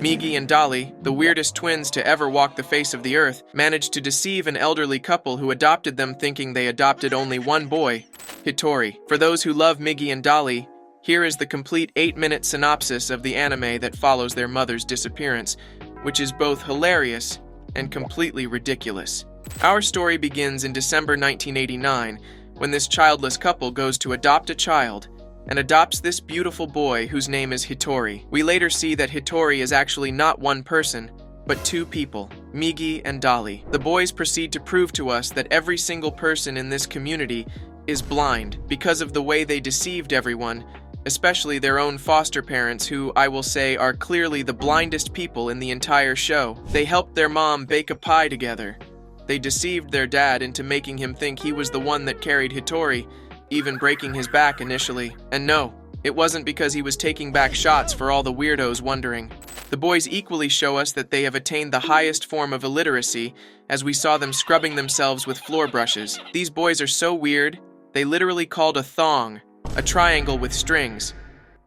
Migi and Dolly, the weirdest twins to ever walk the face of the earth, managed to deceive an elderly couple who adopted them thinking they adopted only one boy, Hitori. For those who love Migi and Dolly, here is the complete 8-minute synopsis of the anime that follows their mother's disappearance, which is both hilarious and completely ridiculous. Our story begins in December 1989, when this childless couple goes to adopt a child and adopts this beautiful boy whose name is Hitori. We later see that Hitori is actually not one person, but two people, Migi and Dolly. The boys proceed to prove to us that every single person in this community is blind because of the way they deceived everyone, especially their own foster parents, who, I will say, are clearly the blindest people in the entire show. They helped their mom bake a pie together. They deceived their dad into making him think he was the one that carried Hitori, even breaking his back initially. And no, it wasn't because he was taking back shots for all the weirdos wondering. The boys equally show us that they have attained the highest form of illiteracy, as we saw them scrubbing themselves with floor brushes. These boys are so weird, they literally called a thong a triangle with strings.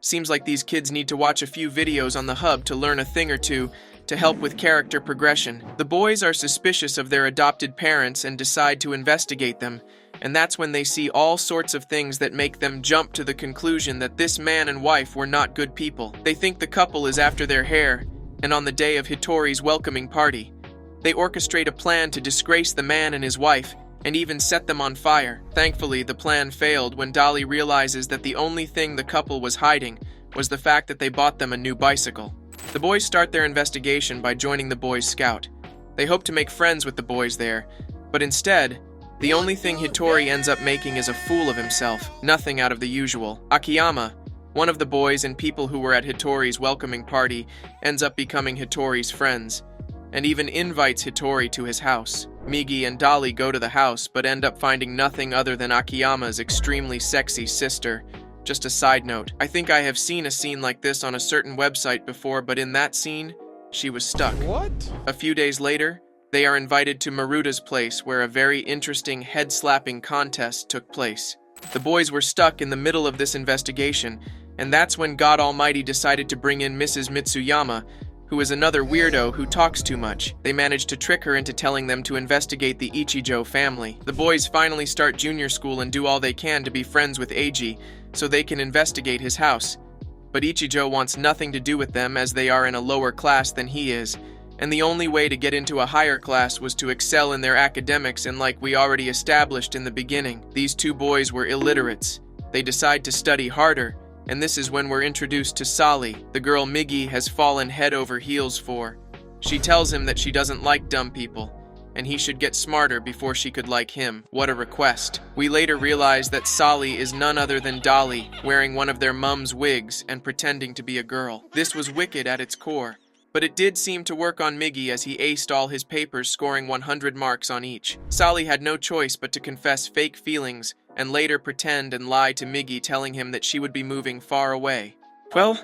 Seems like these kids need to watch a few videos on the hub to learn a thing or two to help with character progression. The boys are suspicious of their adopted parents and decide to investigate them, and that's when they see all sorts of things that make them jump to the conclusion that this man and wife were not good people. They think the couple is after their hair, and on the day of Hitori's welcoming party, they orchestrate a plan to disgrace the man and his wife, and even set them on fire. Thankfully, the plan failed when Dolly realizes that the only thing the couple was hiding was the fact that they bought them a new bicycle. The boys start their investigation by joining the Boy Scout. They hope to make friends with the boys there, but instead, the only thing Hitori ends up making is a fool of himself, nothing out of the usual. Akiyama, one of the boys and people who were at Hitori's welcoming party, ends up becoming Hitori's friends, and even invites Hitori to his house. Migi and Dolly go to the house, but end up finding nothing other than Akiyama's extremely sexy sister. Just a side note, I think I have seen a scene like this on a certain website before, but in that scene, she was stuck. What? A few days later, they are invited to Maruta's place, where a very interesting head-slapping contest took place. The boys were stuck in the middle of this investigation, and that's when God Almighty decided to bring in Mrs. Mitsuyama, who is another weirdo who talks too much. They managed to trick her into telling them to investigate the Ichijo family. The boys finally start junior school and do all they can to be friends with Eiji, so they can investigate his house. But Ichijo wants nothing to do with them, as they are in a lower class than he is, and the only way to get into a higher class was to excel in their academics, and like we already established in the beginning, these two boys were illiterates. They decide to study harder, and this is when we're introduced to Sally, the girl Migi has fallen head over heels for. She tells him that she doesn't like dumb people, and he should get smarter before she could like him. What a request. We later realize that Sally is none other than Dolly, wearing one of their mum's wigs and pretending to be a girl. This was wicked at its core, but it did seem to work on Migi, as he aced all his papers, scoring 100 marks on each. Sally had no choice but to confess fake feelings and later pretend and lie to Migi, telling him that she would be moving far away. Well,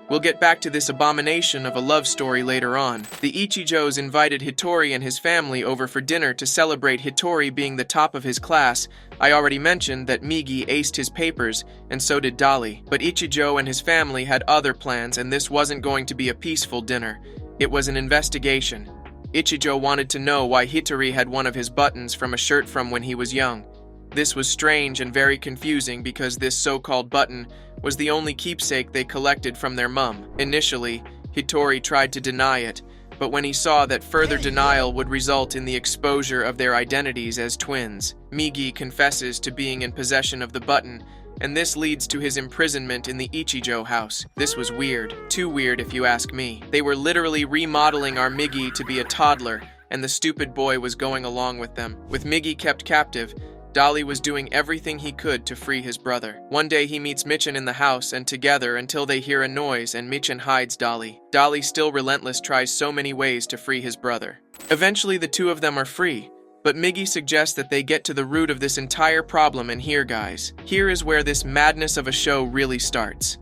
we'll get back to this abomination of a love story later on. The Ichijos invited Hitori and his family over for dinner to celebrate Hitori being the top of his class. I already mentioned that Migi aced his papers, and so did Dolly. But Ichijo and his family had other plans, and this wasn't going to be a peaceful dinner. It was an investigation. Ichijo wanted to know why Hitori had one of his buttons from a shirt from when he was young. This was strange and very confusing because this so-called button was the only keepsake they collected from their mum. Initially, Hitori tried to deny it, but when he saw that further denial would result in the exposure of their identities as twins, Migi confesses to being in possession of the button, and this leads to his imprisonment in the Ichijo house. This was weird. Too weird if you ask me. They were literally remodeling our Migi to be a toddler, and the stupid boy was going along with them. With Migi kept captive, Dolly was doing everything he could to free his brother. One day he meets Michin in the house, and together until they hear a noise and Michin hides Dolly. Dolly, still relentless, tries so many ways to free his brother. Eventually the two of them are free, but Migi suggests that they get to the root of this entire problem, and here guys, here is where this madness of a show really starts.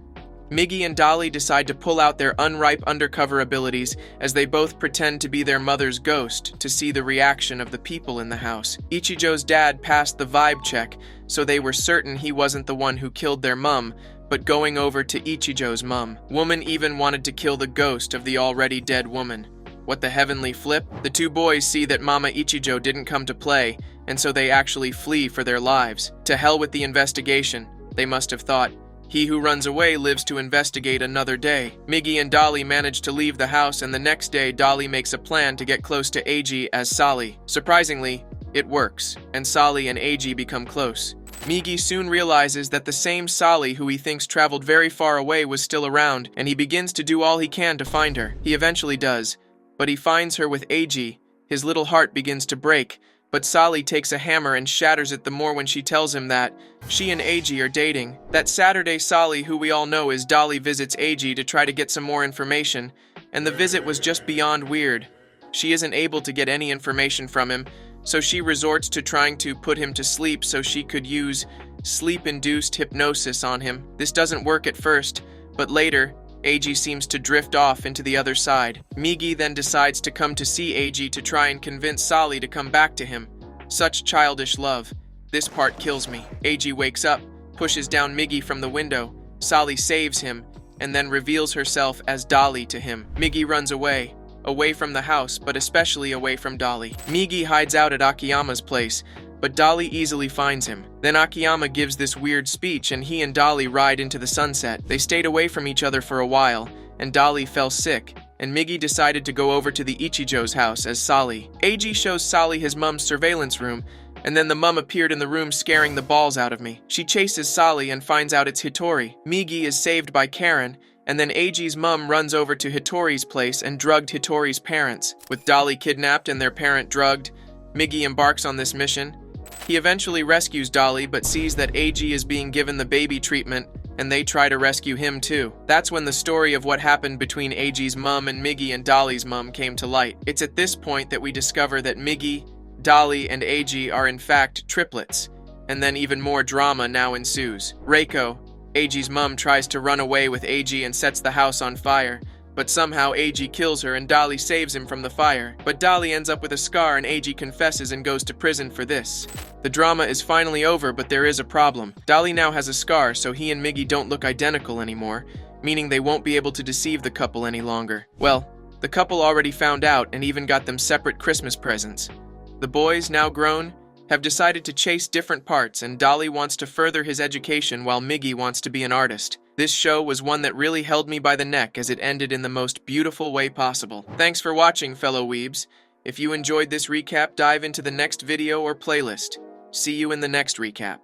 Migi and Dolly decide to pull out their unripe undercover abilities as they both pretend to be their mother's ghost to see the reaction of the people in the house. Ichijo's dad passed the vibe check, so they were certain he wasn't the one who killed their mum, but going over to Ichijo's mum. Woman even wanted to kill the ghost of the already dead woman. What the heavenly flip? The two boys see that Mama Ichijo didn't come to play, and so they actually flee for their lives. To hell with the investigation, they must have thought. He who runs away lives to investigate another day. Migi and Dolly manage to leave the house, and the next day Dolly makes a plan to get close to Eiji as Sally. Surprisingly, it works, and Sally and Eiji become close. Migi soon realizes that the same Sally who he thinks traveled very far away was still around, and he begins to do all he can to find her. He eventually does, but he finds her with Eiji. His little heart begins to break, but Sally takes a hammer and shatters it the more when she tells him that she and Eiji are dating. That Saturday, Sally, who we all know as Dolly, visits Eiji to try to get some more information, and the visit was just beyond weird. She isn't able to get any information from him, so she resorts to trying to put him to sleep so she could use sleep-induced hypnosis on him. This doesn't work at first, but later, Eiji seems to drift off into the other side. Migi then decides to come to see Eiji to try and convince Sally to come back to him. Such childish love. This part kills me. Eiji wakes up, pushes down Migi from the window. Sally saves him, and then reveals herself as Dolly to him. Migi runs away from the house, but especially away from Dolly. Migi hides out at Akiyama's place, but Dolly easily finds him. Then Akiyama gives this weird speech, and he and Dolly ride into the sunset. They stayed away from each other for a while, and Dolly fell sick, and Migi decided to go over to the Ichijo's house as Sally. Eiji shows Sally his mom's surveillance room, and then the mum appeared in the room scaring the balls out of me. She chases Sally and finds out it's Hitori. Migi is saved by Karen, and then Eiji's mum runs over to Hitori's place and drugged Hitori's parents. With Dolly kidnapped and their parent drugged, Migi embarks on this mission. He eventually rescues Dolly, but sees that Eiji is being given the baby treatment, and they try to rescue him too. That's when the story of what happened between Eiji's mum and Migi and Dolly's mum came to light. It's at this point that we discover that Migi, Dolly, and Eiji are in fact triplets, and then even more drama now ensues. Reiko, Eiji's mum, tries to run away with Eiji and sets the house on fire, but somehow Eiji kills her and Dolly saves him from the fire. But Dolly ends up with a scar and Eiji confesses and goes to prison for this. The drama is finally over, but there is a problem. Dolly now has a scar, so he and Migi don't look identical anymore, meaning they won't be able to deceive the couple any longer. Well, the couple already found out and even got them separate Christmas presents. The boys, now grown, have decided to chase different parts, and Dolly wants to further his education while Migi wants to be an artist. This show was one that really held me by the neck as it ended in the most beautiful way possible. Thanks for watching, fellow weebs. If you enjoyed this recap, dive into the next video or playlist. See you in the next recap.